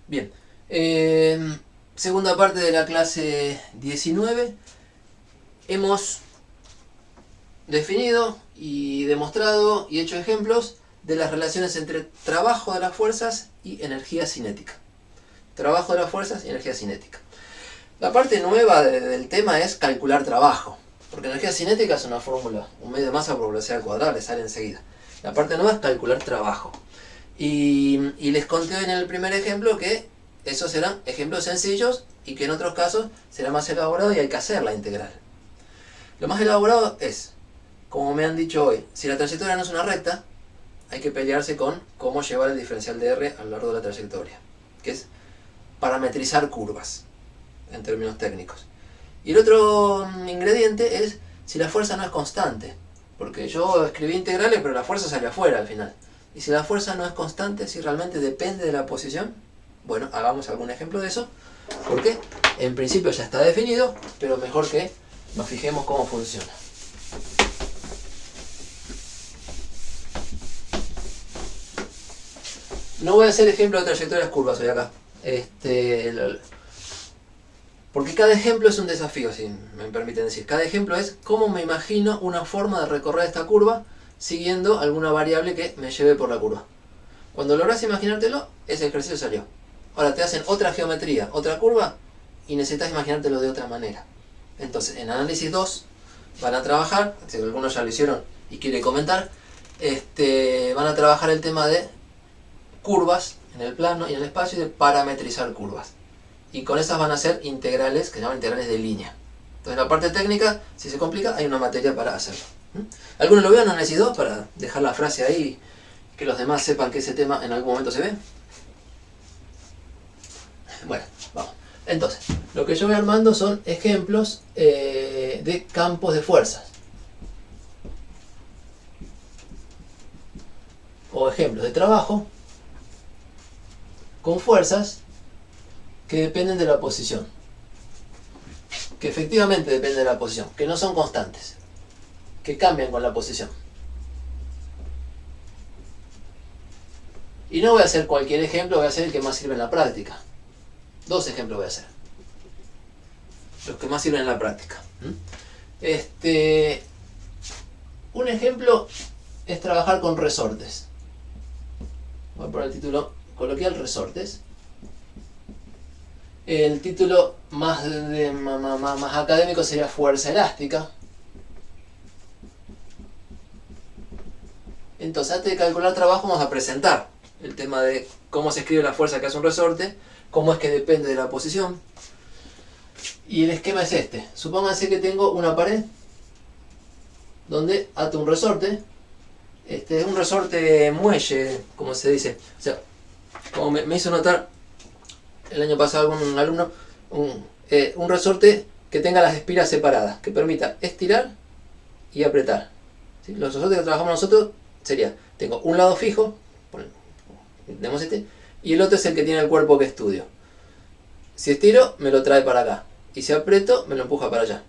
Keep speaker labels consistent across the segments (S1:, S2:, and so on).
S1: Bien. Segunda parte de la clase 19. Hemos definido y demostrado y hecho ejemplos de las relaciones entre trabajo de las fuerzas y energía cinética. Trabajo de las fuerzas y energía cinética. La parte nueva del tema es calcular trabajo, porque energía cinética es una fórmula, un medio de masa por velocidad al cuadrado, le sale enseguida. La parte nueva es calcular trabajo. Y les conté en el primer ejemplo que esos serán ejemplos sencillos y que en otros casos será más elaborado y hay que hacer la integral. Lo más elaborado es, como me han dicho hoy, si la trayectoria no es una recta, hay que pelearse con cómo llevar el diferencial de R a lo largo de la trayectoria, que es parametrizar curvas, en términos técnicos. Y el otro ingrediente es si la fuerza no es constante, porque yo escribí integrales pero la fuerza salió afuera al final. Y si la fuerza no es constante, si realmente depende de la posición, bueno, hagamos algún ejemplo de eso, porque en principio ya está definido, pero mejor que nos fijemos cómo funciona. No voy a hacer ejemplo de trayectorias curvas hoy acá. Porque cada ejemplo es un desafío, si me permiten decir. Cada ejemplo es cómo me imagino una forma de recorrer esta curva siguiendo alguna variable que me lleve por la curva. Cuando logras imaginártelo, ese ejercicio salió. Ahora te hacen otra geometría, otra curva, y necesitas imaginártelo de otra manera. Entonces, en análisis 2 van a trabajar, si algunos ya lo hicieron y quiere comentar, van a trabajar el tema de curvas en el plano y en el espacio y de parametrizar curvas. Y con esas van a ser integrales, que se llaman integrales de línea. Entonces, la parte técnica, si se complica, hay una materia para hacerlo. ¿Alguno lo veo en análisis 2 para dejar la frase ahí, que los demás sepan que ese tema en algún momento se ve? Bueno, vamos. Entonces, lo que yo voy armando son ejemplos de campos de fuerzas. O ejemplos de trabajo con fuerzas que dependen de la posición. Que efectivamente dependen de la posición. Que no son constantes. Que cambian con la posición. Y no voy a hacer cualquier ejemplo, voy a hacer el que más sirve en la práctica. Dos ejemplos voy a hacer. Los que más sirven en la práctica. Un ejemplo es trabajar con resortes. Voy a poner el título coloquial, resortes. El título más académico sería fuerza elástica. Entonces, antes de calcular trabajo, vamos a presentar el tema de cómo se escribe la fuerza que hace un resorte, cómo es que depende de la posición. Y el esquema es este. Supónganse que tengo una pared donde ato un resorte. Es un resorte muelle, como se dice. O sea, como me hizo notar el año pasado algún alumno, un resorte que tenga las espiras separadas, que permita estirar y apretar. ¿Sí? Los resortes que trabajamos nosotros sería, tengo un lado fijo, tenemos y el otro es el que tiene el cuerpo que estudio. Si estiro, me lo trae para acá. Y si aprieto, me lo empuja para allá.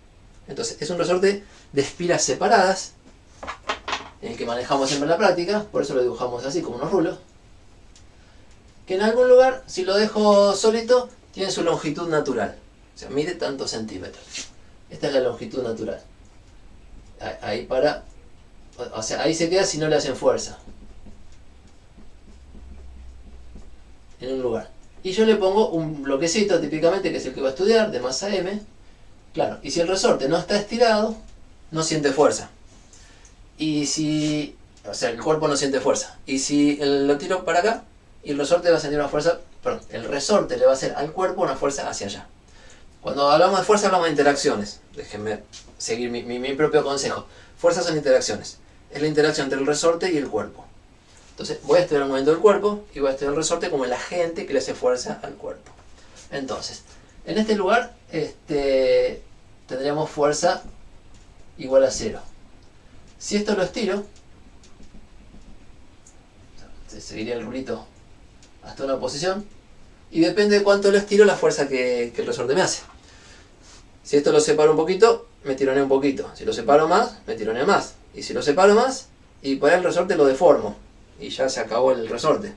S1: Entonces, es un resorte de espiras separadas, en el que manejamos siempre en la práctica, por eso lo dibujamos así, como unos rulos. Que en algún lugar, si lo dejo solito, tiene su longitud natural. O sea, mide tantos centímetros. Esta es la longitud natural. Ahí para... O sea, ahí se queda si no le hacen fuerza. En un lugar. Y yo le pongo un bloquecito, típicamente, que es el que va a estudiar, de masa M. Claro, y si el resorte no está estirado, no siente fuerza. Y si... O sea, el cuerpo no siente fuerza. Y si lo tiro para acá, y el resorte va a sentir una fuerza... Perdón, el resorte le va a hacer al cuerpo una fuerza hacia allá. Cuando hablamos de fuerza, hablamos de interacciones. Déjenme seguir mi propio consejo. Fuerzas son interacciones. Es la interacción entre el resorte y el cuerpo. Entonces, voy a estudiar el movimiento del cuerpo y voy a estudiar el resorte como el agente que le hace fuerza al cuerpo. Entonces, en este lugar tendríamos fuerza igual a 0. Si esto lo estiro, seguiría el rulito hasta una posición, y depende de cuánto lo estiro, la fuerza que el resorte me hace. Si esto lo separo un poquito, me tironeo un poquito. Si lo separo más, me tironeo más. Y si lo separo más, y por ahí el resorte lo deformo. Y ya se acabó el resorte.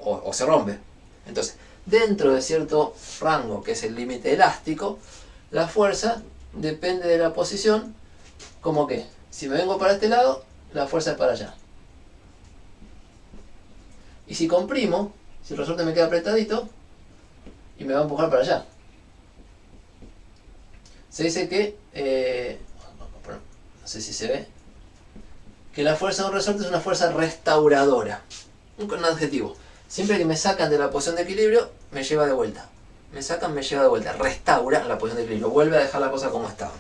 S1: O se rompe. Entonces, dentro de cierto rango, que es el límite elástico, la fuerza depende de la posición, como que si me vengo para este lado, la fuerza es para allá. Y si comprimo, si el resorte me queda apretadito, y me va a empujar para allá. Se dice que, no sé si se ve, que la fuerza de un resorte es una fuerza restauradora. Un adjetivo. Siempre que me sacan de la posición de equilibrio, me lleva de vuelta. Me sacan, me lleva de vuelta. Restaura la posición de equilibrio. Vuelve a dejar la cosa como estaba.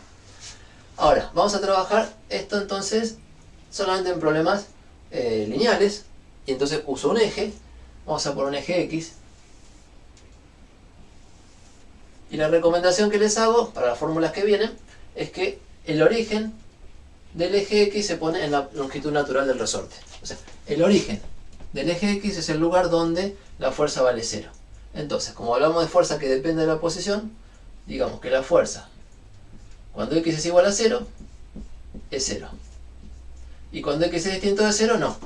S1: Ahora, vamos a trabajar esto entonces solamente en problemas lineales. Y entonces uso un eje. Vamos a poner un eje X. Y la recomendación que les hago para las fórmulas que vienen es que el origen del eje X se pone en la longitud natural del resorte. O sea, el origen del eje X es el lugar donde la fuerza vale 0. Entonces, como hablamos de fuerza que depende de la posición, digamos que la fuerza, cuando X es igual a 0, es 0. Y cuando X es distinto de 0, no.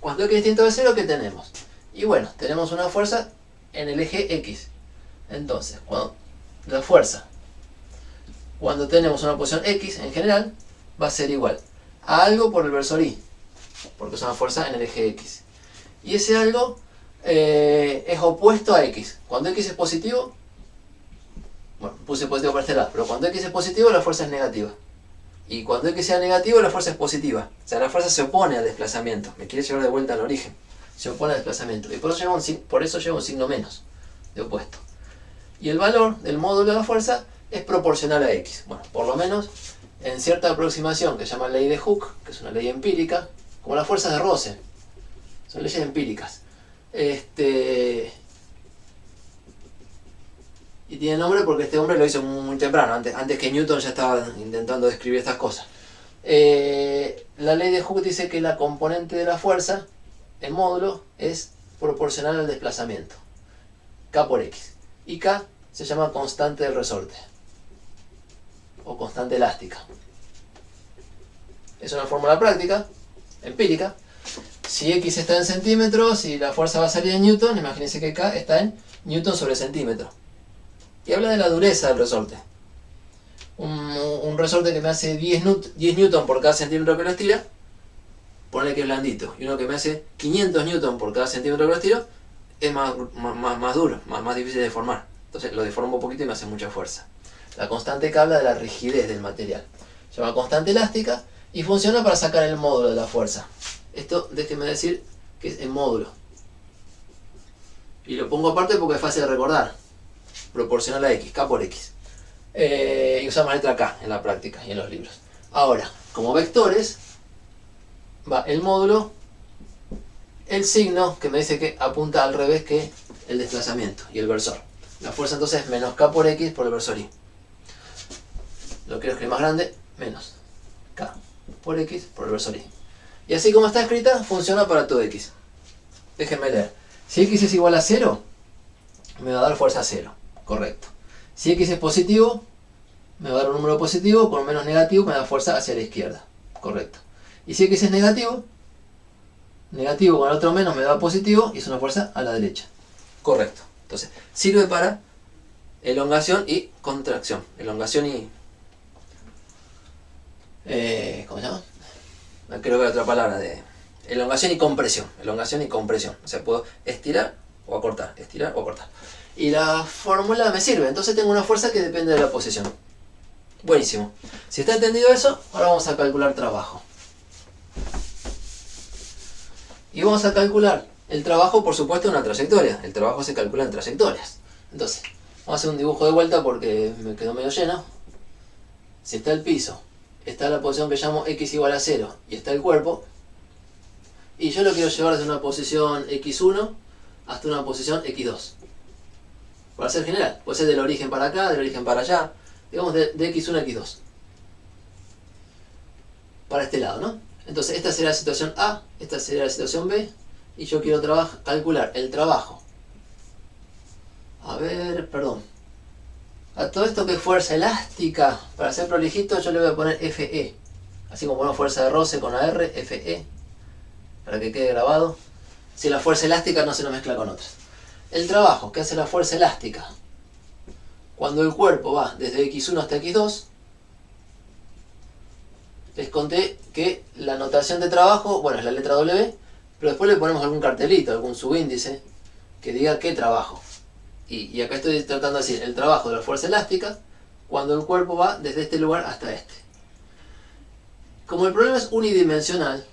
S1: Cuando X es distinto de 0, ¿qué tenemos? Y bueno, tenemos una fuerza en el eje X. Entonces, la fuerza, cuando tenemos una posición X en general, va a ser igual a algo por el versor Y, porque es una fuerza en el eje X. Y ese algo es opuesto a X. Cuando X es positivo, bueno, puse positivo para este lado, pero cuando X es positivo, la fuerza es negativa. Y cuando X sea negativo, la fuerza es positiva. O sea, la fuerza se opone al desplazamiento. Me quiere llevar de vuelta al origen. Se opone al desplazamiento. Y por eso lleva un signo menos de opuesto. Y el valor del módulo de la fuerza es proporcional a X. Bueno, por lo menos en cierta aproximación que se llama ley de Hooke, que es una ley empírica, como las fuerzas de Rosen. Son leyes empíricas. Y tiene nombre porque este hombre lo hizo muy temprano, antes que Newton ya estaba intentando describir estas cosas. La ley de Hooke dice que la componente de la fuerza, el módulo, es proporcional al desplazamiento. K por X. Y K se llama constante del resorte. O constante elástica. Es una fórmula práctica, empírica. Si X está en centímetros y la fuerza va a salir en Newton, imagínense que K está en Newton sobre centímetro. Y habla de la dureza del resorte. Un resorte que me hace 10 Newton por cada centímetro que lo estira, ponle que es blandito. Y uno que me hace 500 Newton por cada centímetro que lo estiro, es más duro, más difícil de deformar. Entonces lo deformo un poquito y me hace mucha fuerza. La constante que habla de la rigidez del material. Se llama constante elástica y funciona para sacar el módulo de la fuerza. Esto déjenme decir que es el módulo. Y lo pongo aparte porque es fácil de recordar. Proporcional a X, K por X. Y usamos la letra K en la práctica y en los libros. Ahora, como vectores, va el módulo, el signo que me dice que apunta al revés que el desplazamiento y el versor. La fuerza entonces es menos K por X por el versor Y. Lo quiero escribir más grande, menos K por X por el versor Y. Y así como está escrita, funciona para todo X. Déjenme leer. Si X es igual a 0, me va a dar fuerza 0. Correcto. Si X es positivo, me va a dar un número positivo, con menos negativo me da fuerza hacia la izquierda. Correcto. Y si X es negativo con el otro menos me da positivo y es una fuerza a la derecha. Correcto. Entonces, sirve para elongación y contracción. Elongación y... ¿cómo se llama? No quiero ver otra palabra de... Elongación y compresión. Elongación y compresión. O sea, puedo estirar o acortar. Estirar o acortar. Y la fórmula me sirve. Entonces tengo una fuerza que depende de la posición. Buenísimo. Si está entendido eso, ahora vamos a calcular trabajo. Y vamos a calcular el trabajo, por supuesto, en una trayectoria. El trabajo se calcula en trayectorias. Entonces, vamos a hacer un dibujo de vuelta porque me quedó medio lleno. Si está el piso, está la posición que llamo X igual a 0 y está el cuerpo. Y yo lo quiero llevar desde una posición X1 hasta una posición X2. Para ser general, puede ser del origen para acá, del origen para allá, digamos de X1 a X2. Para este lado, ¿no? Entonces esta será la situación A, esta será la situación B, y yo quiero calcular el trabajo. A ver, perdón. A todo esto que es fuerza elástica, para ser prolijito yo le voy a poner FE. Así como una fuerza de roce con AR, FE, para que quede grabado. Si la fuerza elástica no se nos mezcla con otras. El trabajo que hace la fuerza elástica cuando el cuerpo va desde x1 hasta x2, les conté que la notación de trabajo, bueno, es la letra W, pero después le ponemos algún cartelito, algún subíndice que diga qué trabajo. Y acá estoy tratando de decir el trabajo de la fuerza elástica cuando el cuerpo va desde este lugar hasta este. Como el problema es unidimensional,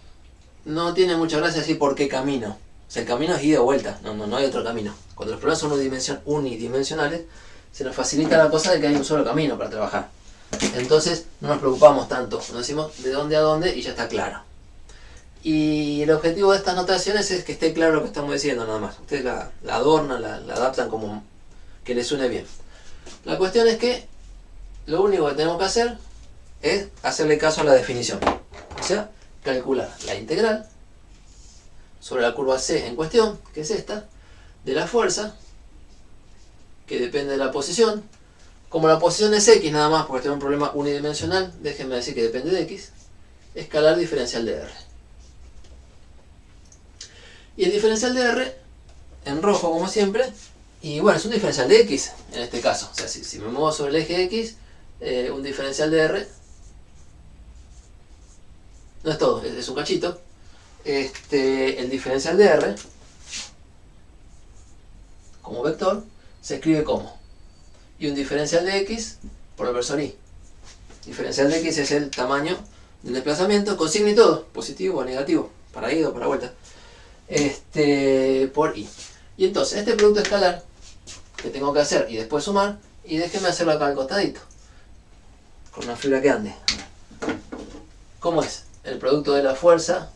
S1: no tiene mucha gracia decir por qué camino. O sea, el camino es ida o vuelta, no hay otro camino. Cuando los problemas son unidimensionales, se nos facilita la cosa de que hay un solo camino para trabajar. Entonces no nos preocupamos tanto, nos decimos de dónde a dónde y ya está claro. Y el objetivo de estas notaciones es que esté claro lo que estamos diciendo nada más. Ustedes la adornan, la adaptan como que les suene bien. La cuestión es que lo único que tenemos que hacer es hacerle caso a la definición. O sea, calcular la integral sobre la curva C en cuestión, que es esta, de la fuerza, que depende de la posición. Como la posición es X nada más, porque tengo un problema unidimensional, déjenme decir que depende de X, escalar diferencial de R. Y el diferencial de R, en rojo como siempre, y bueno, es un diferencial de X en este caso. O sea, si me muevo sobre el eje X, un diferencial de R, no es todo, es un cachito. El diferencial de R, como vector, se escribe como y un diferencial de X por el versor Y. Diferencial de X es el tamaño del desplazamiento, con signo y todo, positivo o negativo, para ida o para vuelta, por Y. Y entonces, este producto escalar que tengo que hacer y después sumar, y déjenme hacerlo acá al costadito, con una fibra que ande. ¿Cómo es? El producto de la fuerza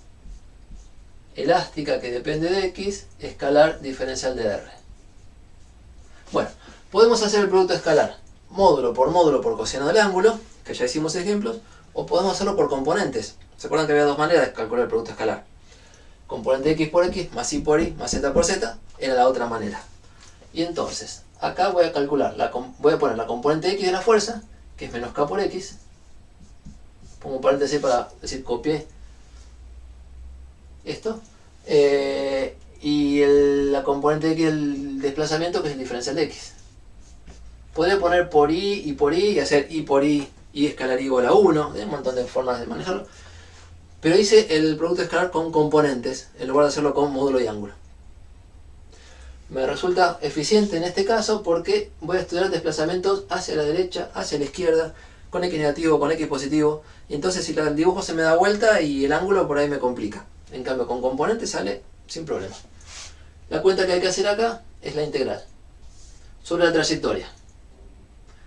S1: elástica que depende de X, escalar diferencial de R. Bueno, podemos hacer el producto escalar módulo por coseno del ángulo, que ya hicimos ejemplos, o podemos hacerlo por componentes. ¿Se acuerdan que había dos maneras de calcular el producto escalar? Componente X por X, más Y por Y, más Z por Z, era la otra manera. Y entonces, acá voy a calcular, voy a poner la componente X de la fuerza, que es menos K por X. Pongo paréntesis para decir copié esto. Y la componente X del desplazamiento, que es el diferencial de X. Podría poner por Y y hacer Y por Y escalar igual a 1. Hay un montón de formas de manejarlo. Pero hice el producto escalar con componentes, en lugar de hacerlo con módulo y ángulo. Me resulta eficiente en este caso porque voy a estudiar desplazamientos hacia la derecha, hacia la izquierda, con X negativo, con X positivo. Y entonces si el dibujo se me da vuelta y el ángulo por ahí me complica. En cambio con componentes sale sin problema. La cuenta que hay que hacer acá es la integral sobre la trayectoria.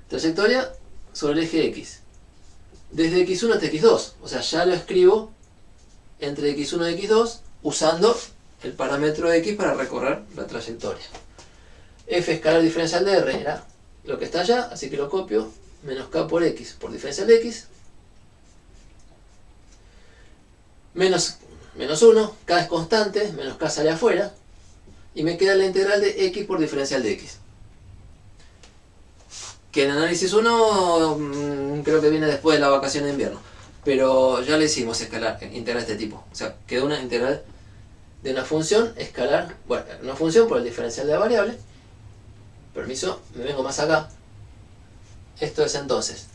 S1: Trayectoria sobre el eje X. Desde X1 hasta X2. O sea, ya lo escribo entre X1 y X2 usando el parámetro X para recorrer la trayectoria. F escalar diferencial de R era lo que está allá, así que lo copio. Menos K por X por diferencial de X. Menos 1, K es constante, menos K sale afuera. Y me queda la integral de X por diferencial de X. Que en análisis 1 creo que viene después de la vacación de invierno. Pero ya le hicimos integral de este tipo. O sea, quedó una integral de una función escalar. Bueno, una función por el diferencial de la variable. Permiso, me vengo más acá. Esto es entonces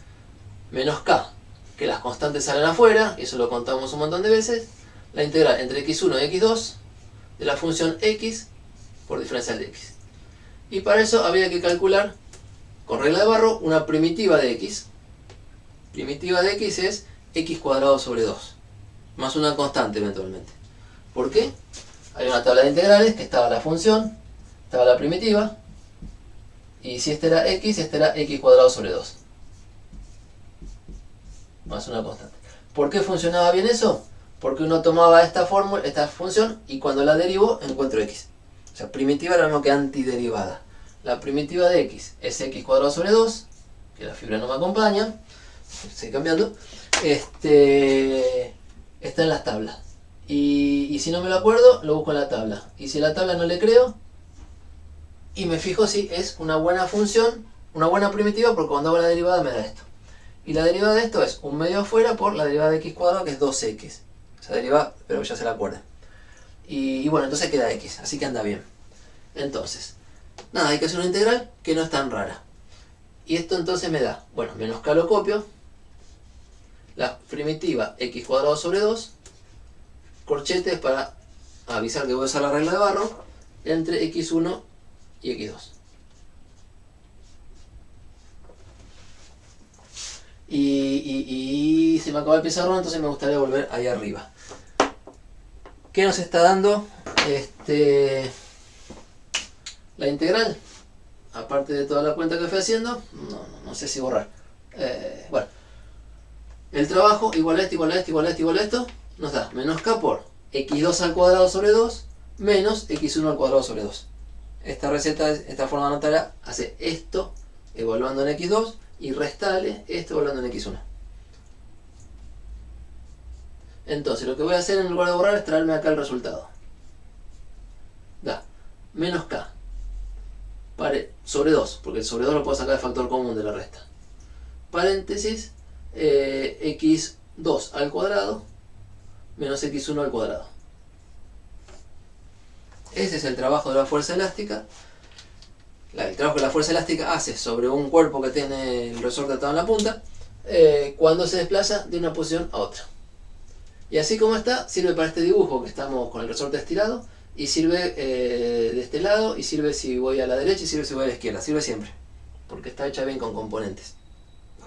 S1: menos K, que las constantes salen afuera, y eso lo contamos un montón de veces. La integral entre x1 y x2 de la función x por diferencial de x. Y para eso había que calcular, con regla de Barrow, una primitiva de x. Primitiva de x es x cuadrado sobre 2, más una constante eventualmente. ¿Por qué? Hay una tabla de integrales que estaba la función, estaba la primitiva, y si este era x cuadrado sobre 2. Más una constante. ¿Por qué funcionaba bien eso? Porque uno tomaba esta función, y cuando la derivo encuentro x. O sea, primitiva era lo mismo que antiderivada. La primitiva de x es x cuadrado sobre 2, que la fibra no me acompaña, estoy cambiando, está en las tablas. Y si no me lo acuerdo, lo busco en la tabla. Y si la tabla no le creo, y me fijo si es una buena función, una buena primitiva, porque cuando hago la derivada me da esto. Y la derivada de esto es un medio afuera por la derivada de x cuadrado, que es 2x. Esa derivada, pero ya se la acuerdan. Y bueno, entonces queda x, así que anda bien. Entonces, Nada, hay que hacer una integral que no es tan rara. Y esto entonces me da, bueno, menos k lo copio, la primitiva x cuadrado sobre 2, corchetes para avisar que voy a usar la regla de Barrow, entre x1 y x2. Y se me acaba el pizarrón, entonces me gustaría volver ahí arriba. ¿Qué nos está dando la integral? Aparte de toda la cuenta que fui haciendo, no sé si borrar. Bueno, el trabajo igual a esto, igual a esto, igual a esto, igual a esto, nos da menos k por x2 al cuadrado sobre 2 menos x1 al cuadrado sobre 2. Esta receta, esta forma de anotarla, hace esto evaluando en x2 y restale esto evaluando en x1. Entonces lo que voy a hacer en lugar de borrar es traerme acá el resultado. Da menos k sobre 2, porque el sobre 2 lo puedo sacar de factor común de la resta. Paréntesis, x2 al cuadrado menos x1 al cuadrado. Ese es el trabajo de la fuerza elástica. El trabajo que la fuerza elástica hace sobre un cuerpo que tiene el resorte atado en la punta cuando se desplaza de una posición a otra. Y así como está, sirve para este dibujo que estamos con el resorte estirado, y sirve de este lado, y sirve si voy a la derecha, y sirve si voy a la izquierda. Sirve siempre, porque está hecha bien con componentes.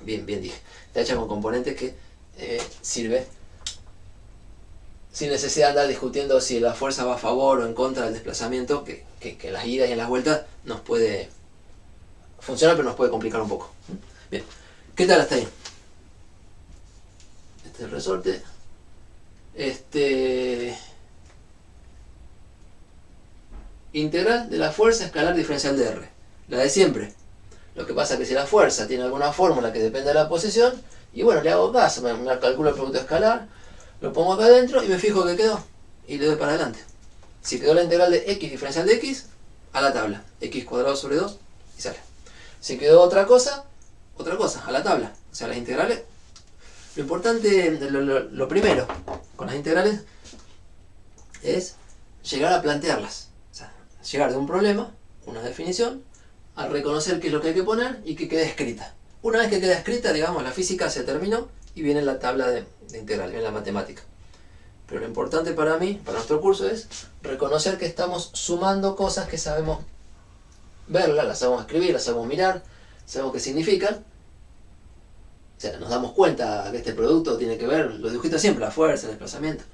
S1: Bien dije. Está hecha con componentes que sirve sin necesidad de andar discutiendo si la fuerza va a favor o en contra del desplazamiento, que en las idas y en las vueltas nos puede funcionar, pero nos puede complicar un poco. Bien, ¿qué tal hasta ahí? Este es el resorte. Integral de la fuerza escalar diferencial de R. La de siempre. Lo que pasa es que si la fuerza tiene alguna fórmula que depende de la posición, y bueno, le hago caso, me calculo el producto escalar, lo pongo acá adentro y me fijo que quedó, y le doy para adelante. Si quedó la integral de x diferencial de x, a la tabla, x cuadrado sobre 2, y sale. Si quedó otra cosa, a la tabla. O sea, las integrales, lo importante, lo primero con las integrales es llegar a plantearlas. O sea, llegar de un problema, una definición, a reconocer qué es lo que hay que poner y que quede escrita. Una vez que queda escrita, digamos, la física se terminó y viene la tabla de integral, viene la matemática. Pero lo importante para mí, para nuestro curso, es reconocer que estamos sumando cosas que sabemos verlas, las sabemos escribir, las sabemos mirar, sabemos qué significan. O sea, nos damos cuenta que este producto tiene que ver, los dibujitos siempre, la fuerza, el desplazamiento.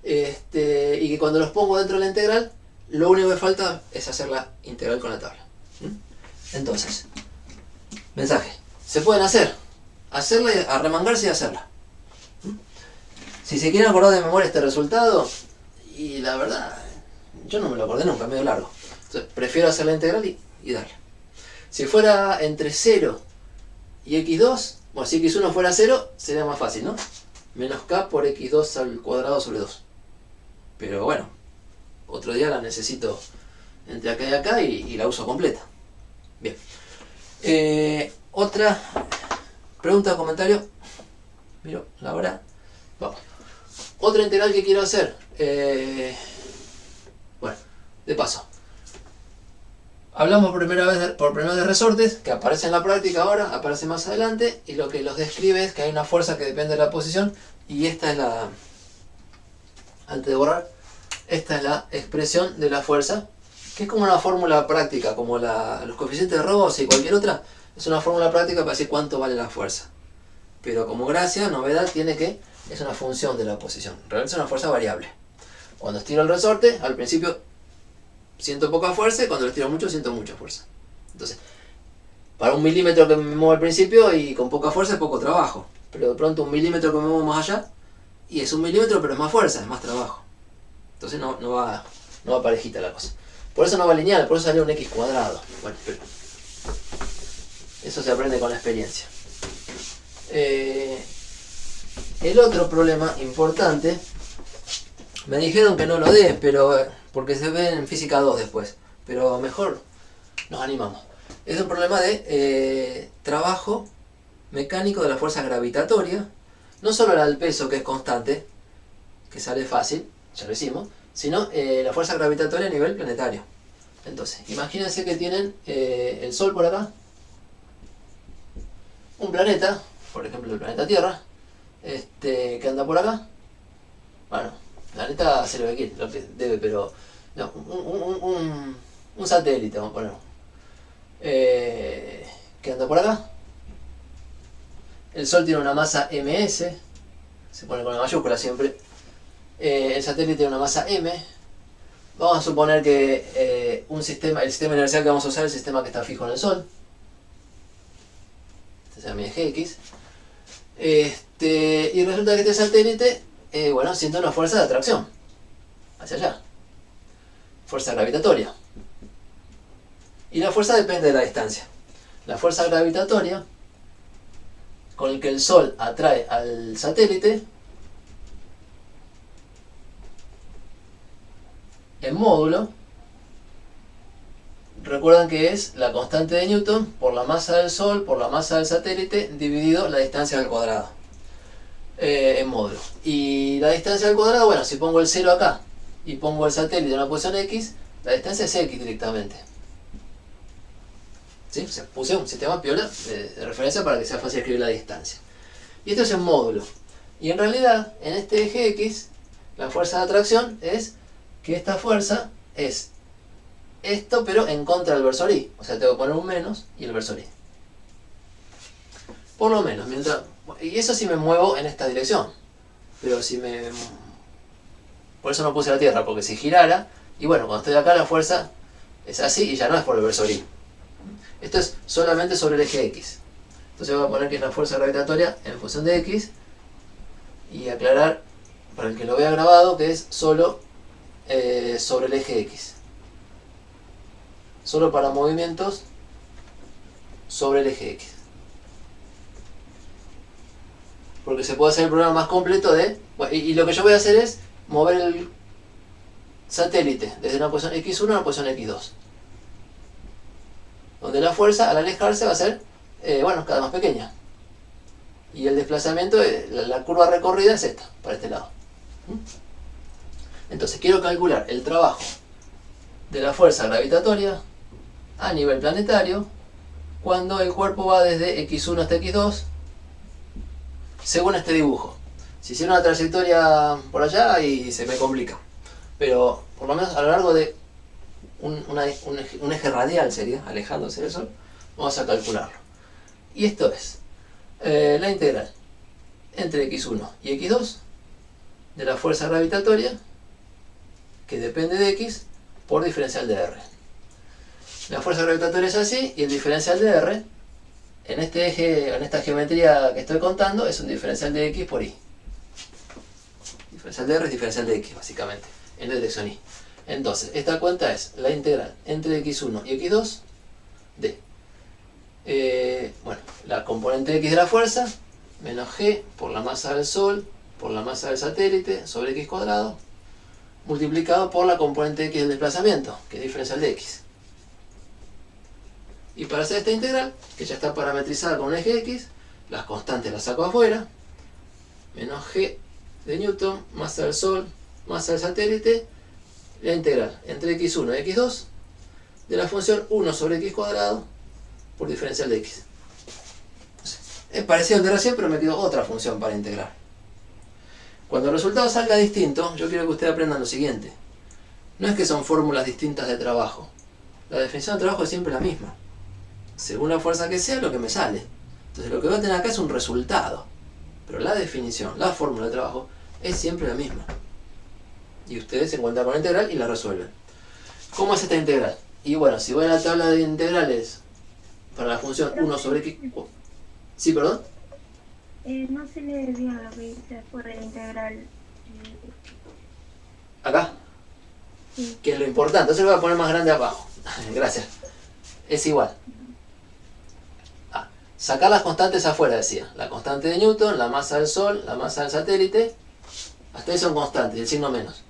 S1: Y que cuando los pongo dentro de la integral, lo único que falta es hacer la integral con la tabla. Entonces, mensaje. Se pueden hacer. Hacerla, arremangarse y hacerla. Si se quieren acordar de memoria este resultado, y la verdad, yo no me lo acordé nunca, medio largo. Entonces, prefiero hacer la integral y darle. Si fuera entre 0 y x2, bueno, si x1 fuera 0, sería más fácil, ¿no? Menos k por x2 al cuadrado sobre 2. Pero bueno, otro día la necesito entre acá y acá y la uso completa. Bien. Otra pregunta o comentario. Miro la hora. Vamos. Otra integral que quiero hacer. Bueno, de paso. Hablamos por primera vez de resortes, que aparece en la práctica ahora, aparece más adelante, y lo que los describe es que hay una fuerza que depende de la posición, y esta es la... Antes de borrar, esta es la expresión de la fuerza, que es como una fórmula práctica, como los coeficientes de Rosse y cualquier otra, es una fórmula práctica para decir cuánto vale la fuerza. Pero como gracia, novedad, tiene que es una función de la posición. Realmente es una fuerza variable. Cuando estiro el resorte, al principio siento poca fuerza, y cuando lo estiro mucho, siento mucha fuerza. Entonces, para 1 milímetro que me muevo al principio y con poca fuerza es poco trabajo. Pero de pronto 1 milímetro que me muevo más allá, y es 1 milímetro pero es más fuerza, es más trabajo. Entonces no va parejita la cosa. Por eso no va lineal, por eso sale un x cuadrado. Bueno, pero eso se aprende con la experiencia. El otro problema importante, me dijeron que no lo dé, pero porque se ve en física 2 después, pero mejor nos animamos. Es un problema de trabajo mecánico de la fuerza gravitatoria, no solo la del peso, que es constante, que sale fácil, ya lo hicimos, sino la fuerza gravitatoria a nivel planetario. Entonces, imagínense que tienen el Sol por acá, un planeta, por ejemplo el planeta Tierra, que anda por acá. Bueno, planeta hace lo que debe, pero no, un satélite, vamos a poner, que anda por acá. El Sol tiene una masa ms, se pone con la mayúscula siempre. El satélite tiene una masa m. Vamos a suponer que el sistema inercial que vamos a usar es el sistema que está fijo en el Sol. Este es mi eje X. Y resulta que este satélite, bueno, siente una fuerza de atracción hacia allá. Fuerza gravitatoria. Y la fuerza depende de la distancia. La fuerza gravitatoria con el que el Sol atrae al satélite en módulo, recuerdan que es la constante de Newton por la masa del Sol por la masa del satélite dividido la distancia al cuadrado, en módulo. Y la distancia al cuadrado, bueno, si pongo el 0 acá y pongo el satélite en la posición X, la distancia es X directamente. ¿Sí? O sea, puse un sistema piola de referencia para que sea fácil escribir la distancia. Y esto es en módulo. Y en realidad, en este eje X, la fuerza de atracción es que esta fuerza es esto, pero en contra del versor Y. O sea, tengo que poner un menos y el versor Y. Por lo menos, mientras... Y eso si me muevo en esta dirección. Pero si me... Por eso no puse la Tierra, porque si girara... Y bueno, cuando estoy acá la fuerza es así y ya no es por el versor Y. Esto es solamente sobre el eje X. Entonces voy a poner que es la fuerza gravitatoria en función de X. Y aclarar, para el que lo vea grabado, que es solo sobre el eje X. Solo para movimientos sobre el eje X. Porque se puede hacer el programa más completo de... Bueno, y lo que yo voy a hacer es mover el satélite desde una posición X1 a una posición X2. Donde la fuerza al alejarse va a ser, bueno, cada vez más pequeña. Y el desplazamiento, la curva recorrida es esta, para este lado. Entonces quiero calcular el trabajo de la fuerza gravitatoria a nivel planetario cuando el cuerpo va desde X1 hasta X2 según este dibujo. Si hiciera una trayectoria por allá y se me complica, pero por lo menos a lo largo de un eje radial sería, alejándose del Sol, vamos a calcularlo. Y esto es la integral entre X1 y X2 de la fuerza gravitatoria que depende de X por diferencial de R. La fuerza gravitatoria es así y el diferencial de R en este eje, en esta geometría que estoy contando, es un diferencial de X por Y. Diferencial de R es diferencial de X básicamente, en dirección Y. Entonces, esta cuenta es la integral entre X1 y X2 de, bueno, la componente X de la fuerza menos G por la masa del Sol por la masa del satélite sobre X cuadrado multiplicado por la componente X del desplazamiento, que es diferencial de X. Y para hacer esta integral, que ya está parametrizada con un eje X, las constantes las saco afuera, menos G de Newton, masa del Sol, masa del satélite, la integral entre X1 y X2 de la función 1 sobre X cuadrado por diferencial de X. Es parecido al de recién, pero me quedó otra función para integrar. Cuando el resultado salga distinto, yo quiero que ustedes aprendan lo siguiente. No es que son fórmulas distintas de trabajo. La definición de trabajo es siempre la misma. Según la fuerza que sea, lo que me sale. Entonces lo que voy a tener acá es un resultado. Pero la definición, la fórmula de trabajo, es siempre la misma. Y ustedes se encuentran con la integral y la resuelven. ¿Cómo es esta integral? Y bueno, si voy a la tabla de integrales para la función 1 sobre X... ¿Sí, perdón?
S2: No se le dio lo que dice por la integral.
S1: ¿Acá?
S2: Sí.
S1: Que es lo importante. Entonces lo voy a poner más grande abajo. Gracias. Es igual. Sacar las constantes afuera, decía. La constante de Newton, la masa del Sol, la masa del satélite. Hasta ahí son constantes, y el signo menos.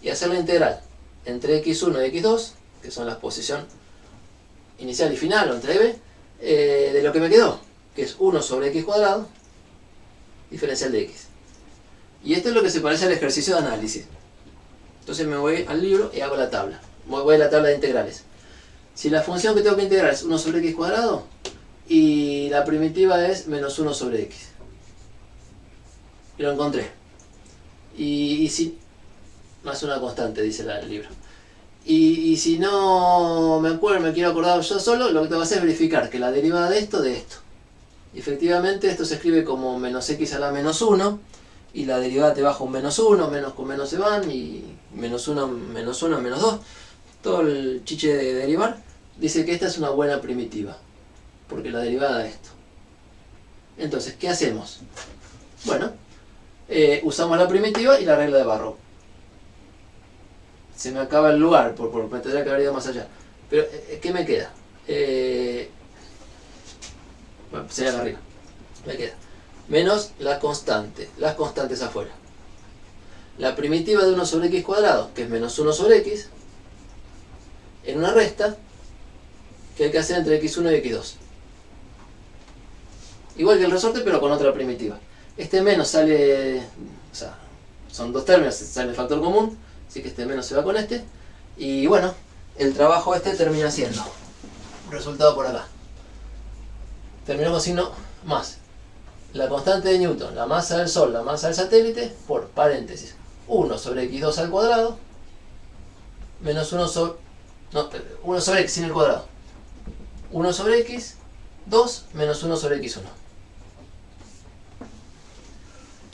S1: Y hacer la integral entre X1 y X2, que son las posición inicial y final, o entre B, de lo que me quedó, que es 1 sobre X cuadrado, diferencial de X. Y esto es lo que se parece al ejercicio de análisis. Entonces me voy al libro y hago la tabla. voy a la tabla de integrales. Si la función que tengo que integrar es 1 sobre x cuadrado y la primitiva es menos 1 sobre x. Y lo encontré. Y si... más una constante, dice el libro. Y si no me acuerdo, me quiero acordar yo solo, lo que tengo que hacer es verificar que la derivada de esto, Y efectivamente esto se escribe como menos x a la menos 1. Y la derivada te baja un menos 1, menos con menos se van, y menos 1, menos 2. Todo el chiche de derivar dice que esta es una buena primitiva, porque la derivada de esto. Entonces, ¿qué hacemos? Bueno, usamos la primitiva y la regla de Barrow. Se me acaba el lugar, me tendría que haber ido más allá. Pero, ¿qué me queda? Bueno, sería acá arriba. Me queda menos la constante, las constantes afuera. La primitiva de 1 sobre x cuadrado, que es menos 1 sobre x, en una resta que hay que hacer entre x1 y x2. Igual que el resorte, pero con otra primitiva. Este menos sale, o sea, son dos términos, sale el factor común, así que este menos se va con este. Y bueno, el trabajo este termina siendo resultado por acá. Terminó con signo más. La constante de Newton, la masa del Sol, la masa del satélite, por paréntesis, 1 sobre x2 al cuadrado, menos 1 sobre... no, 1 sobre x sin el cuadrado. 1 sobre x, 2 menos 1 sobre x1.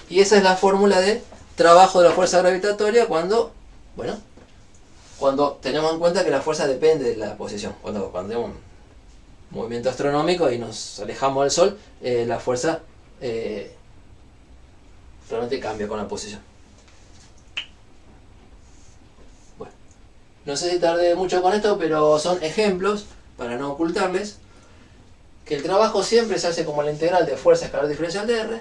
S1: Y esa es la fórmula de trabajo de la fuerza gravitatoria cuando, bueno, cuando tenemos en cuenta que la fuerza depende de la posición. Cuando tenemos un movimiento astronómico y nos alejamos del Sol, la fuerza realmente cambia con la posición. Bueno, no sé si tardé mucho con esto, pero son ejemplos, para no ocultarles, que el trabajo siempre se hace como la integral de fuerza escalar diferencial de R.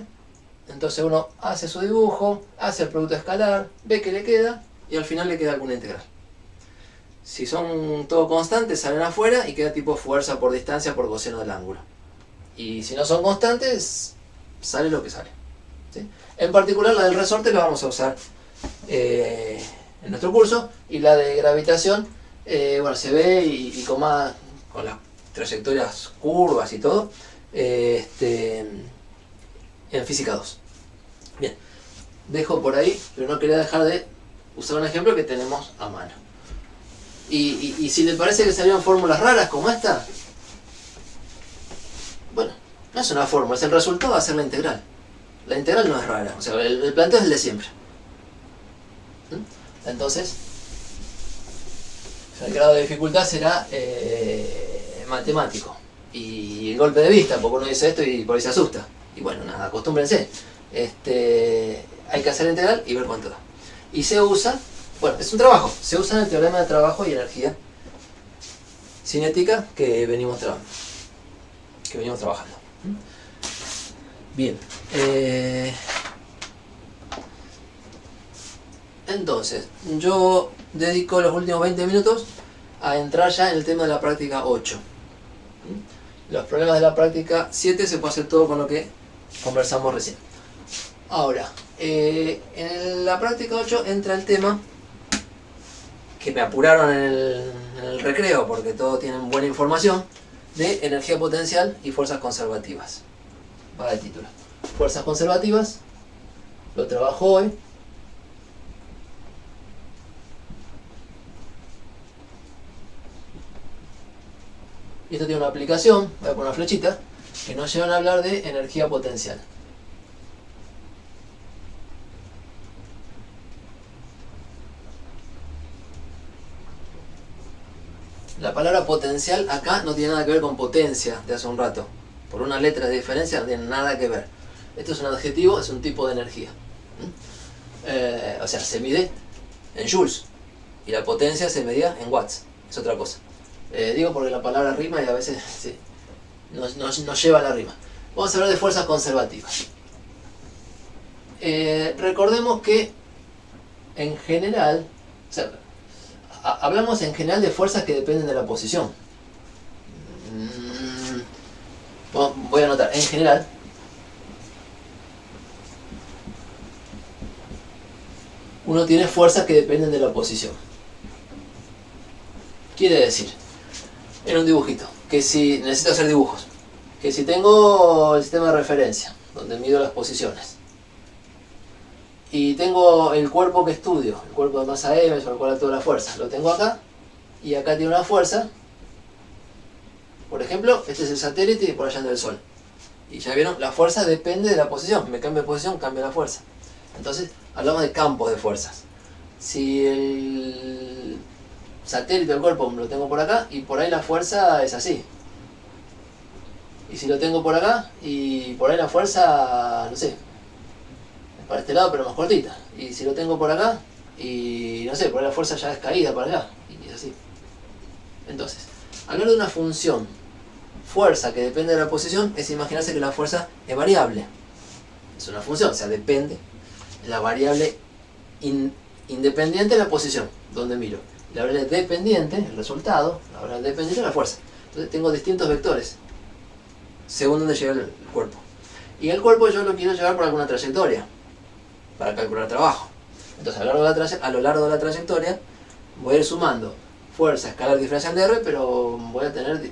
S1: Entonces uno hace su dibujo, hace el producto escalar, ve que le queda y al final le queda alguna integral. Si son todo constantes, salen afuera y queda tipo fuerza por distancia por coseno del ángulo. Y si no son constantes, sale lo que sale. ¿Sí? En particular la del resorte la vamos a usar en nuestro curso, y la de gravitación, bueno, se ve y con las trayectorias curvas y todo, en física 2. Bien, dejo por ahí, pero no quería dejar de usar un ejemplo que tenemos a mano. Y si les parece que salieron fórmulas raras como esta, bueno, no es una fórmula, es el resultado de hacer la integral. La integral no es rara, o sea, el planteo es el de siempre. Entonces, el grado de dificultad será matemático. Y el golpe de vista, porque uno dice esto y por ahí se asusta. Y bueno, nada, acostúmbrense. Hay que hacer la integral y ver cuánto da. Y se usa, bueno, es un trabajo, se usa en el teorema de trabajo y energía cinética que venimos trabajando. Bien. Entonces, yo dedico los últimos 20 minutos a entrar ya en el tema de la práctica 8. Los problemas de la práctica 7 se puede hacer todo con lo que conversamos recién. Ahora, en la práctica 8 entra el tema que me apuraron en el recreo porque todos tienen buena información, de energía potencial y fuerzas conservativas. Va de título. Fuerzas conservativas, lo trabajo hoy. Y esto tiene una aplicación, voy a poner una flechita, que nos llevan a hablar de energía potencial. La palabra potencial acá no tiene nada que ver con potencia de hace un rato. Por una letra de diferencia no tiene nada que ver. Esto es un adjetivo, es un tipo de energía. O sea, se mide en joules. Y la potencia se medía en watts. Es otra cosa. Digo porque la palabra rima y a veces sí, nos lleva a la rima. Vamos a hablar de fuerzas conservativas. Recordemos que en general, o sea, hablamos en general de fuerzas que dependen de la posición. Voy a anotar, en general, uno tiene fuerzas que dependen de la posición. Quiere decir, en un dibujito, que si necesito hacer dibujos, que si tengo el sistema de referencia, donde mido las posiciones, y tengo el cuerpo que estudio, el cuerpo de masa M, sobre el cual actúa la fuerza, lo tengo acá, y acá tiene una fuerza. Por ejemplo, este es el satélite y por allá anda el Sol. Y ya vieron, la fuerza depende de la posición. Me cambio de posición, cambia la fuerza. Entonces, hablamos de campos de fuerzas. Si el satélite del cuerpo lo tengo por acá, y por ahí la fuerza es así. Y si lo tengo por acá, y por ahí la fuerza, no sé, es para este lado pero más cortita. Y si lo tengo por acá, y no sé, por ahí la fuerza ya es caída para allá. Y es así. Entonces, hablar de una función fuerza que depende de la posición es imaginarse que la fuerza es variable. Es una función, o sea, depende. La variable independiente de la posición, donde miro. La variable dependiente, el resultado, la variable dependiente de la fuerza. Entonces tengo distintos vectores, según donde llega el cuerpo. Y el cuerpo yo lo quiero llevar por alguna trayectoria, para calcular trabajo. Entonces a lo largo de la trayectoria voy a ir sumando fuerza escalar diferencial de R, pero voy a tener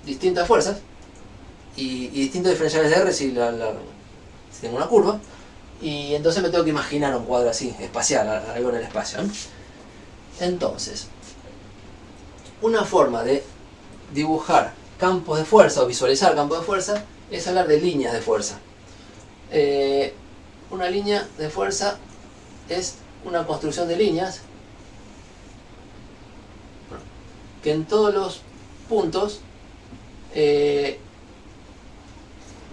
S1: distintas fuerzas y distintos diferenciales de R si tengo una curva, y entonces me tengo que imaginar un cuadro así, espacial, algo en el espacio, ¿eh? Entonces, una forma de dibujar campos de fuerza o visualizar campos de fuerza es hablar de líneas de fuerza. Una línea de fuerza es una construcción de líneas que en todos los puntos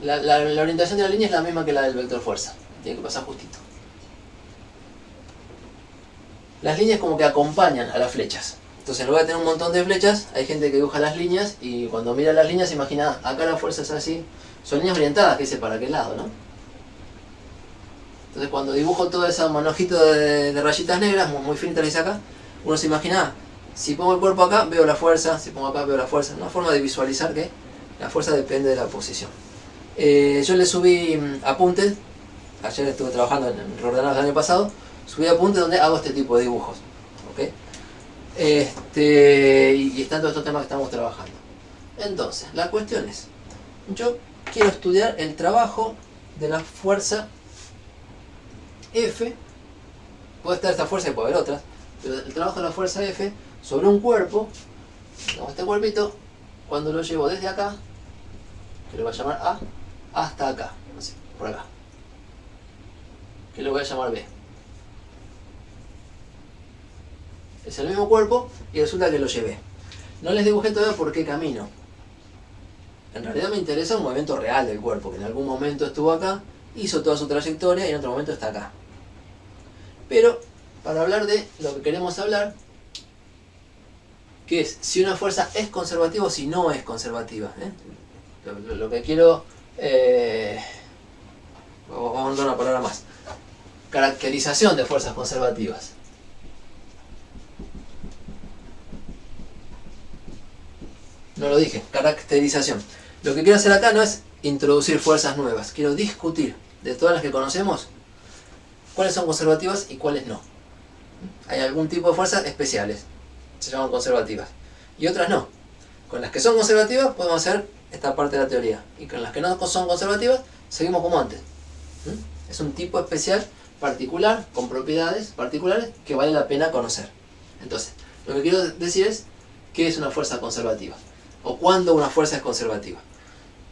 S1: la orientación de la línea es la misma que la del vector fuerza. Tiene que pasar justito. Las líneas como que acompañan a las flechas. Entonces en lugar de tener un montón de flechas, hay gente que dibuja las líneas y cuando mira las líneas se imagina, acá la fuerza es así. Son líneas orientadas, que dice para qué lado, ¿no? Entonces cuando dibujo todo ese manojito de rayitas negras, muy finitas dice acá, uno se imagina, si pongo el cuerpo acá, veo la fuerza, si pongo acá, veo la fuerza. Una forma de visualizar que la fuerza depende de la posición. Yo le subí apuntes, ayer estuve trabajando en Reordenados el año pasado, subí apuntes donde hago este tipo de dibujos. ¿Okay? Y están todos estos temas que estamos trabajando. Entonces, la cuestión es, yo quiero estudiar el trabajo de la fuerza F, puede estar esta fuerza y puede haber otras, pero el trabajo de la fuerza F sobre un cuerpo, digamos este cuerpito, cuando lo llevo desde acá, que lo voy a llamar A, hasta acá, no sé, por acá, que lo voy a llamar B. Es el mismo cuerpo y resulta que lo llevé. No les dibujé todavía por qué camino. En realidad me interesa un movimiento real del cuerpo, que en algún momento estuvo acá, hizo toda su trayectoria y en otro momento está acá. Pero, para hablar de lo que queremos hablar, que es si una fuerza es conservativa o si no es conservativa. Lo que quiero... vamos a dar una palabra más. Caracterización de fuerzas conservativas. No lo dije, caracterización. Lo que quiero hacer acá no es introducir fuerzas nuevas, quiero discutir de todas las que conocemos cuáles son conservativas y cuáles no. Hay algún tipo de fuerzas especiales, se llaman conservativas, y otras no. Con las que son conservativas podemos hacer esta parte de la teoría, y con las que no son conservativas seguimos como antes. Es un tipo especial, particular, con propiedades particulares que vale la pena conocer. Entonces, lo que quiero decir es qué es una fuerza conservativa, o cuándo una fuerza es conservativa.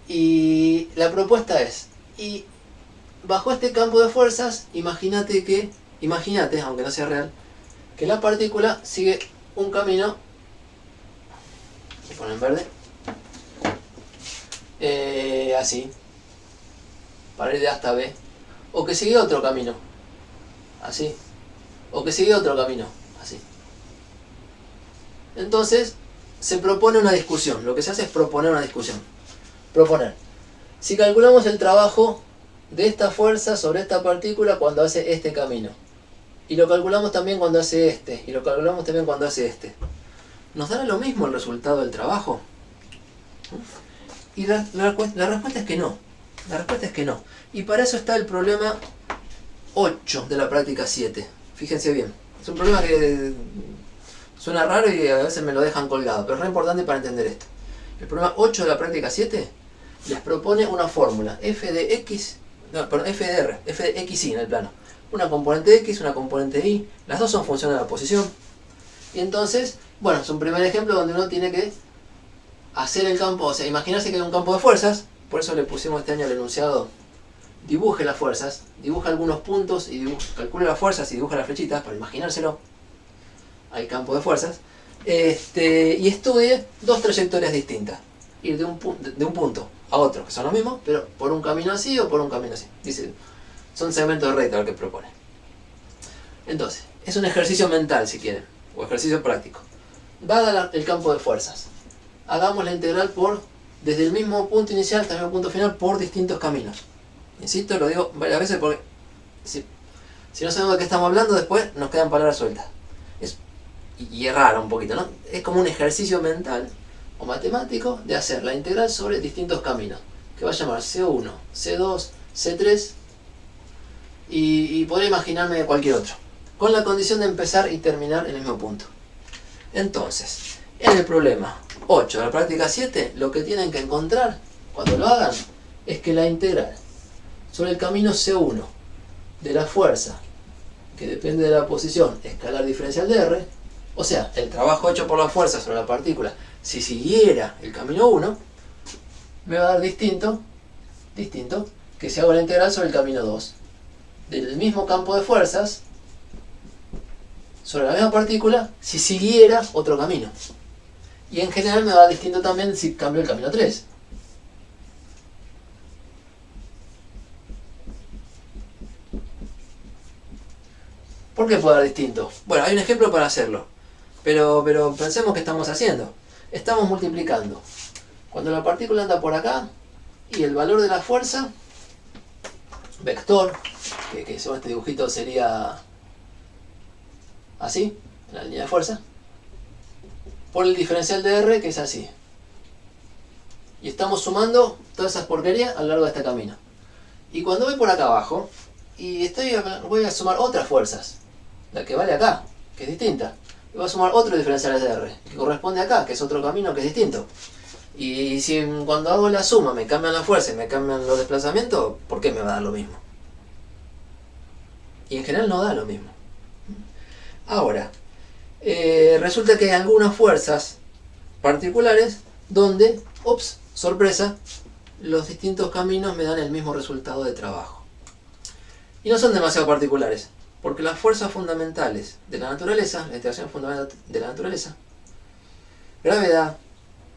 S1: Y la propuesta es, y bajo este campo de fuerzas, imagínate, aunque no sea real, que la partícula sigue un camino, se pone en verde, así, para ir de A hasta B, o que sigue otro camino, así, o que sigue otro camino, así. Entonces, se propone una discusión. Lo que se hace es proponer una discusión. Proponer. Si calculamos el trabajo de esta fuerza sobre esta partícula cuando hace este camino, y lo calculamos también cuando hace este, y lo calculamos también cuando hace este, ¿nos dará lo mismo el resultado del trabajo? Y la respuesta es que no. La respuesta es que no. Y para eso está el problema 8 de la práctica 7. Fíjense bien. Es un problema que Suena raro y a veces me lo dejan colgado, pero es re importante para entender esto. El problema 8 de la práctica 7 les propone una fórmula f de x, no, perdón, f de r, f de x y en el plano. Una componente x, una componente y, las dos son funciones de la posición. Y entonces, bueno, es un primer ejemplo donde uno tiene que hacer el campo, o sea, imaginarse que hay un campo de fuerzas, por eso le pusimos este año el enunciado, dibuje las fuerzas, dibuja algunos puntos y calcule las fuerzas y dibuja las flechitas para imaginárselo al campo de fuerzas, y estudie dos trayectorias distintas, ir de un punto a otro, que son los mismos, pero por un camino así o por un camino así. Dice, son segmentos de recta lo que propone. Entonces, es un ejercicio mental si quieren, o ejercicio práctico. Dada el campo de fuerzas, hagamos la integral desde el mismo punto inicial hasta el mismo punto final por distintos caminos. Insisto, lo digo varias veces porque si no sabemos de qué estamos hablando, después nos quedan palabras sueltas. Y es raro un poquito, ¿no? Es como un ejercicio mental o matemático de hacer la integral sobre distintos caminos, que va a llamar C1, C2, C3, y podría imaginarme cualquier otro, con la condición de empezar y terminar en el mismo punto. Entonces, en el problema 8 de la práctica 7, lo que tienen que encontrar cuando lo hagan es que la integral sobre el camino C1 de la fuerza, que depende de la posición escalar diferencial de R, o sea, el trabajo hecho por la fuerza sobre la partícula, si siguiera el camino 1, me va a dar distinto que si hago la integral sobre el camino 2, del mismo campo de fuerzas, sobre la misma partícula, si siguiera otro camino. Y en general me va a dar distinto también si cambio el camino 3. ¿Por qué puede dar distinto? Bueno, hay un ejemplo para hacerlo. Pero pensemos que estamos haciendo. Estamos multiplicando. Cuando la partícula anda por acá, y el valor de la fuerza, vector, que sobre este dibujito sería así, la línea de fuerza, por el diferencial de R, que es así. Y estamos sumando todas esas porquerías a lo largo de este camino. Y cuando voy por acá abajo, y voy a sumar otras fuerzas, la que vale acá, que es distinta. Y voy a sumar otro diferencial de R, que corresponde acá, que es otro camino que es distinto. Y si cuando hago la suma me cambian la fuerza y me cambian los desplazamientos, ¿por qué me va a dar lo mismo? Y en general no da lo mismo. Ahora, resulta que hay algunas fuerzas particulares donde, ups, sorpresa, los distintos caminos me dan el mismo resultado de trabajo. Y no son demasiado particulares, porque las fuerzas fundamentales de la naturaleza, la interacción fundamental de la naturaleza, gravedad,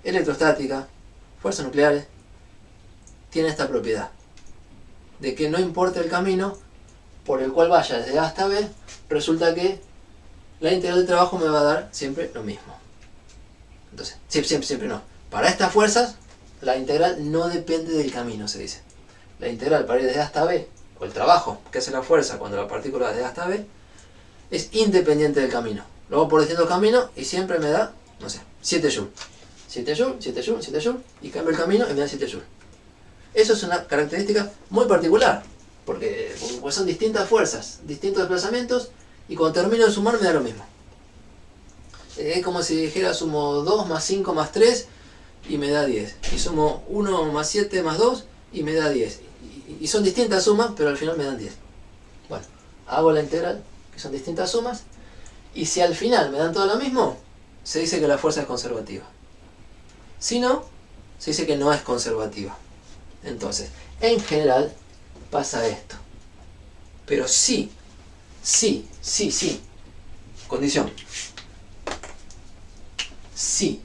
S1: electrostática, fuerzas nucleares, tienen esta propiedad, de que no importa el camino por el cual vaya desde A hasta B, resulta que la integral de trabajo me va a dar siempre lo mismo. Entonces, siempre no. Para estas fuerzas, la integral no depende del camino, se dice. La integral para ir desde A hasta B, o el trabajo que hace la fuerza cuando la partícula va desde A hasta B, es independiente del camino. Lo hago por distintos caminos y siempre me da, no sé, 7 joules. 7 joules, 7 joules, 7 joules, y cambio el camino y me da 7 joules. Eso es una característica muy particular, porque son distintas fuerzas, distintos desplazamientos, y cuando termino de sumar me da lo mismo. Es como si dijera sumo 2 más 5 más 3 y me da 10. Y sumo 1 más 7 más 2 y me da 10. Y son distintas sumas, pero al final me dan 10. Bueno, hago la integral, que son distintas sumas, y si al final me dan todo lo mismo, se dice que la fuerza es conservativa. Si no, se dice que no es conservativa. Entonces, en general pasa esto. Pero sí, condición. Sí.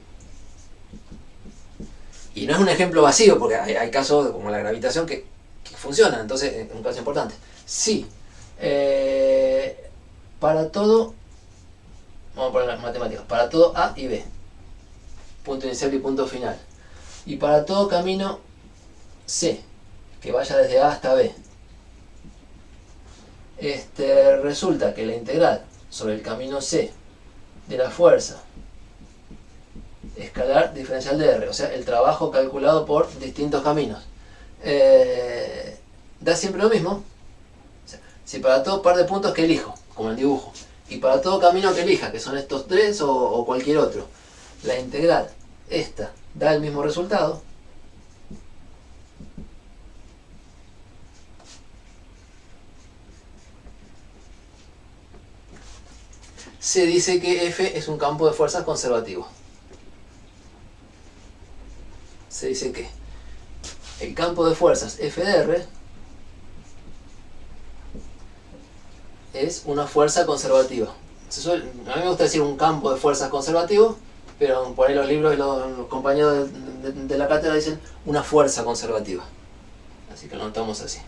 S1: Y no es un ejemplo vacío, porque hay casos como la gravitación que funcionan, entonces es un caso importante. Sí. Para todo, vamos a poner las matemáticas, para todo A y B, punto inicial y punto final, y para todo camino C, que vaya desde A hasta B, resulta que la integral sobre el camino C de la fuerza escalar diferencial de R, o sea, el trabajo calculado por distintos caminos, da siempre lo mismo. O sea, si para todo par de puntos que elijo, como el dibujo, Y para todo camino que elija, que son estos tres o cualquier otro, la integral, esta, da el mismo resultado. Se dice que F es un campo de fuerzas conservativo. Se dice que el campo de fuerzas F de R es una fuerza conservativa. A mí me gusta decir un campo de fuerzas conservativo, pero por ahí los libros y los compañeros de la cátedra dicen una fuerza conservativa. Así que lo notamos así.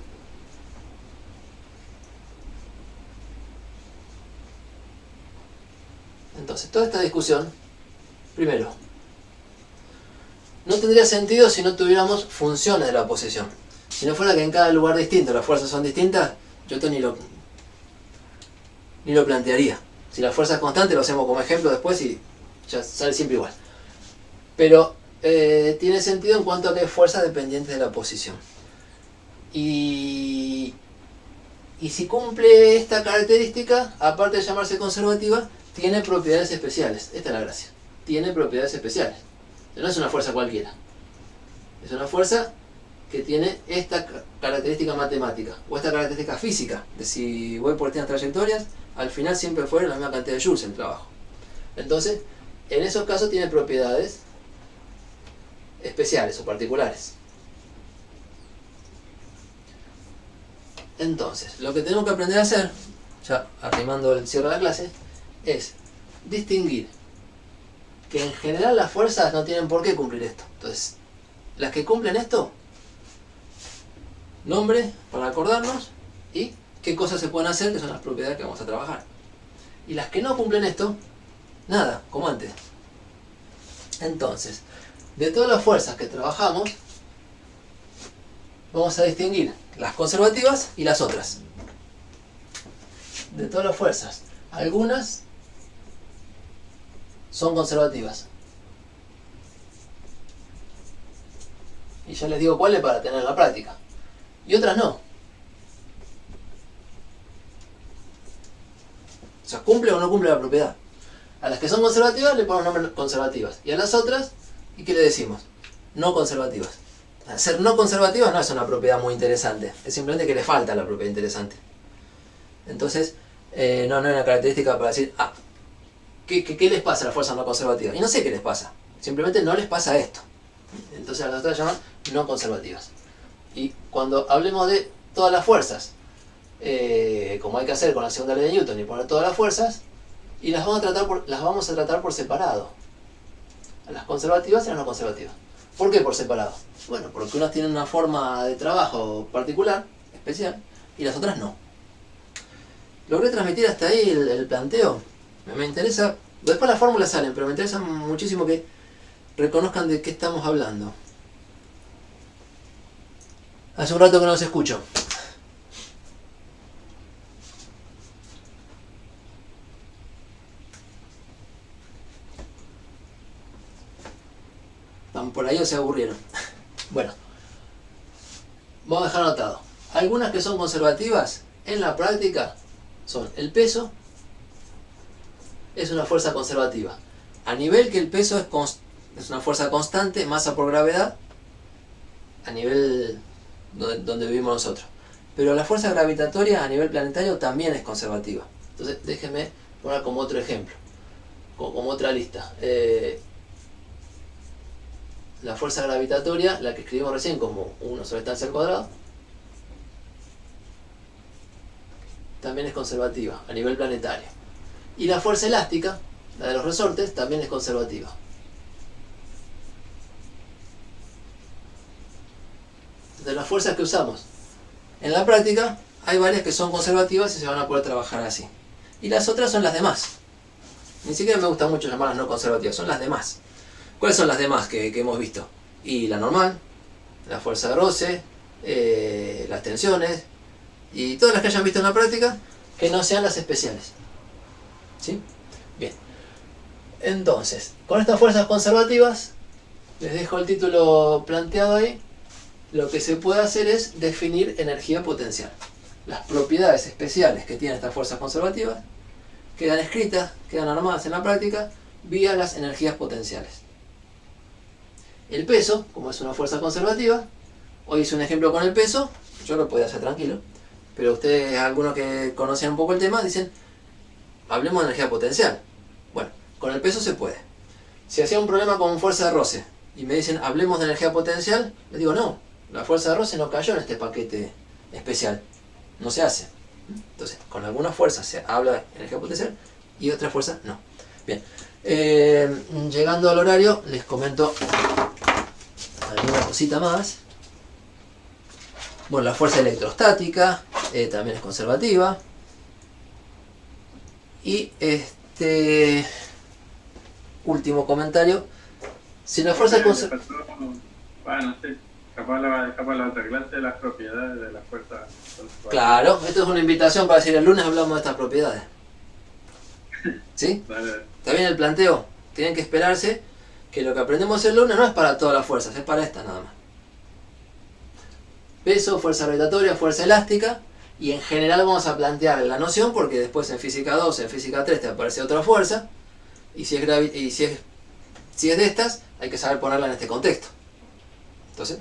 S1: Entonces, toda esta discusión, primero, no tendría sentido si no tuviéramos funciones de la posición. Si no fuera que en cada lugar distinto las fuerzas son distintas, yo esto ni lo plantearía. Si la fuerza es constante, lo hacemos como ejemplo después y ya sale siempre igual. Pero tiene sentido en cuanto a que hay fuerzas dependientes de la posición. Y si cumple esta característica, aparte de llamarse conservativa, tiene propiedades especiales. Esta es la gracia. Tiene propiedades especiales. No es una fuerza cualquiera. Es una fuerza que tiene esta característica matemática o esta característica física, de si voy por estas trayectorias, al final siempre fue la misma cantidad de joules el trabajo. Entonces, en esos casos tiene propiedades especiales o particulares. Entonces, lo que tenemos que aprender a hacer, ya arrimando el cierre de la clase, es distinguir que en general las fuerzas no tienen por qué cumplir esto. Entonces, las que cumplen esto, nombre para acordarnos y qué cosas se pueden hacer, que son las propiedades que vamos a trabajar. Y las que no cumplen esto, nada, como antes. Entonces, de todas las fuerzas que trabajamos, vamos a distinguir las conservativas y las otras. De todas las fuerzas, algunas son conservativas. Y ya les digo cuáles para tener en la práctica. Y otras no. O sea, cumple o no cumple la propiedad. A las que son conservativas le ponemos nombre conservativas. Y a las otras, ¿y qué le decimos? No conservativas. Ser no conservativas no es una propiedad muy interesante. Es simplemente que le falta la propiedad interesante. Entonces, no es una característica para decir, ¿qué les pasa a las fuerzas no conservativas? Y no sé qué les pasa. Simplemente no les pasa esto. Entonces a las otras llaman no conservativas. Y cuando hablemos de todas las fuerzas, como hay que hacer con la segunda ley de Newton y poner todas las fuerzas, y las vamos a tratar por separado. A las conservativas y a las no conservativas. ¿Por qué por separado? Bueno, porque unas tienen una forma de trabajo particular, especial, y las otras no. Logré transmitir hasta ahí el planteo. Me interesa, después las fórmulas salen, pero me interesa muchísimo que reconozcan de qué estamos hablando. Hace un rato que no los escucho. ¿Están por ahí o se aburrieron? Bueno, vamos a dejar anotado. Algunas que son conservativas en la práctica son el peso. Es una fuerza conservativa. A nivel que el peso es una fuerza constante, masa por gravedad, a nivel donde vivimos nosotros. Pero la fuerza gravitatoria a nivel planetario también es conservativa. Entonces déjenme poner como otro ejemplo, como otra lista. La fuerza gravitatoria, la que escribimos recién como 1 sobre estancia al cuadrado, también es conservativa a nivel planetario. Y la fuerza elástica, la de los resortes, también es conservativa. De las fuerzas que usamos en la práctica, hay varias que son conservativas y se van a poder trabajar así. Y las otras son las demás. Ni siquiera me gusta mucho llamarlas no conservativas, son las demás. ¿Cuáles son las demás que hemos visto? Y la normal, la fuerza de roce, las tensiones y todas las que hayan visto en la práctica que no sean las especiales. ¿Sí? Bien. Entonces, con estas fuerzas conservativas, les dejo el título planteado ahí. Lo que se puede hacer es definir energía potencial. Las propiedades especiales que tienen estas fuerzas conservativas quedan escritas, quedan armadas en la práctica vía las energías potenciales. El peso, como es una fuerza conservativa, hoy hice un ejemplo con el peso, yo lo podía hacer tranquilo, pero ustedes, algunos que conocen un poco el tema, dicen, hablemos de energía potencial. Bueno, con el peso se puede. Si hacía un problema con fuerza de roce y me dicen, hablemos de energía potencial, les digo, no, la fuerza de roce no cayó en este paquete especial, no se hace. Entonces, con algunas fuerzas se habla de energía potencial y otras fuerzas no. Bien, llegando al horario, les comento alguna cosita más. Bueno, la fuerza electrostática también es conservativa. Y último comentario. Si la fuerza conservativa...
S3: Bueno, sí, capaz la otra clase de las propiedades de la fuerza conservativa.
S1: Claro, esto es una invitación para decir el lunes hablamos de estas propiedades. ¿Sí?
S3: Vale.
S1: ¿Está bien el planteo? Tienen que esperarse que lo que aprendemos el lunes no es para todas las fuerzas, es para estas nada más. Peso, fuerza gravitatoria, fuerza elástica, y en general vamos a plantear la noción porque después en física 2, en física 3 te aparece otra fuerza, y si es de estas, hay que saber ponerla en este contexto. Entonces,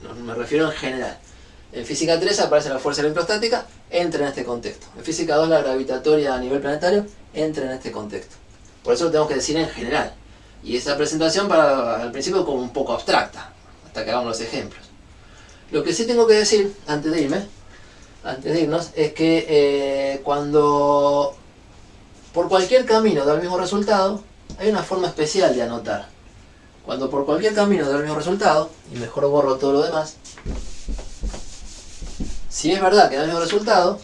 S1: no me refiero en general. En física 3 aparece la fuerza electrostática, entra en este contexto. En física 2 la gravitatoria a nivel planetario, entra en este contexto. Por eso lo tenemos que decir en general. Y esa presentación al principio como un poco abstracta, hasta que hagamos los ejemplos. Lo que sí tengo que decir, antes de irnos, es que cuando por cualquier camino da el mismo resultado, hay una forma especial de anotar. Cuando por cualquier camino da el mismo resultado, y mejor borro todo lo demás, si es verdad que da el mismo resultado,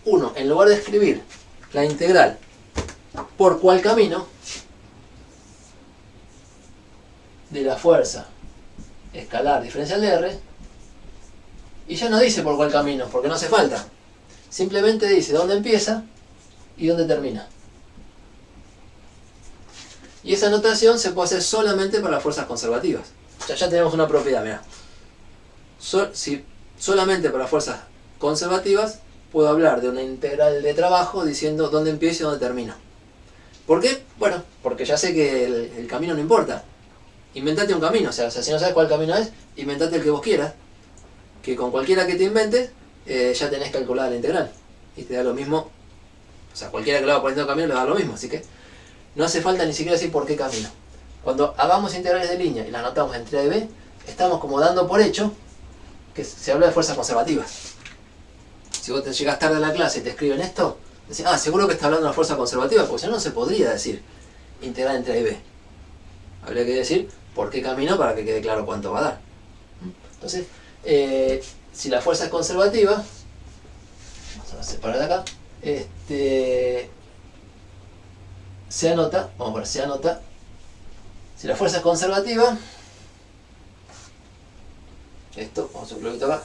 S1: uno, en lugar de escribir la integral por cuál camino de la fuerza escalar diferencial de R, y ya no dice por cuál camino, porque no hace falta. Simplemente dice dónde empieza y dónde termina. Y esa anotación se puede hacer solamente para las fuerzas conservativas. Ya tenemos una propiedad, mira. Si solamente para fuerzas conservativas puedo hablar de una integral de trabajo diciendo dónde empiezo y dónde termino. ¿Por qué? Bueno, porque ya sé que el camino no importa. Inventate un camino, o sea, si no sabes cuál camino es, inventate el que vos quieras. Que con cualquiera que te inventes, ya tenés calculada la integral. Y te da lo mismo, o sea, cualquiera que lo haga por el camino le da lo mismo, así que no hace falta ni siquiera decir por qué camino. Cuando hagamos integrales de línea y las anotamos entre A y B, estamos como dando por hecho que se habla de fuerzas conservativas. Si vos te llegas tarde a la clase y te escriben esto, decís, seguro que está hablando de una fuerza conservativa, porque si no, no se podría decir integral entre A y B. Habría que decir por qué camino para que quede claro cuánto va a dar. Entonces, si la fuerza es conservativa, vamos a separar de acá, se anota, vamos a ver, se anota, si la fuerza es conservativa, esto, vamos a hacer un globito acá,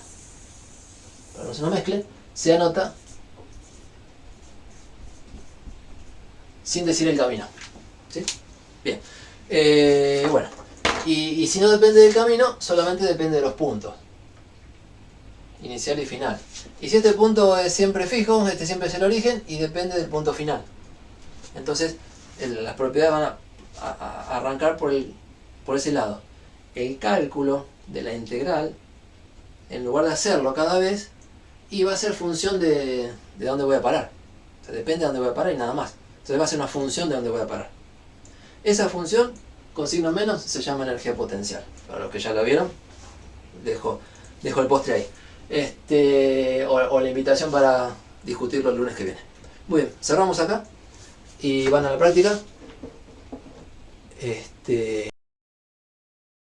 S1: para que no se nos mezcle, se anota sin decir el camino. ¿Sí? Bien. Bueno, y si no depende del camino, solamente depende de los puntos. Inicial y final. Y si este punto es siempre fijo, este siempre es el origen y depende del punto final. Entonces, las propiedades van a arrancar por ese lado. El cálculo de la integral, en lugar de hacerlo cada vez, y va a ser función de dónde voy a parar. O sea, depende de dónde voy a parar y nada más. Entonces va a ser una función de dónde voy a parar. Esa función, con signo menos, se llama energía potencial. Para los que ya la vieron, dejo el postre ahí. O la invitación para discutirlo el lunes que viene. Muy bien, cerramos acá y van a la práctica.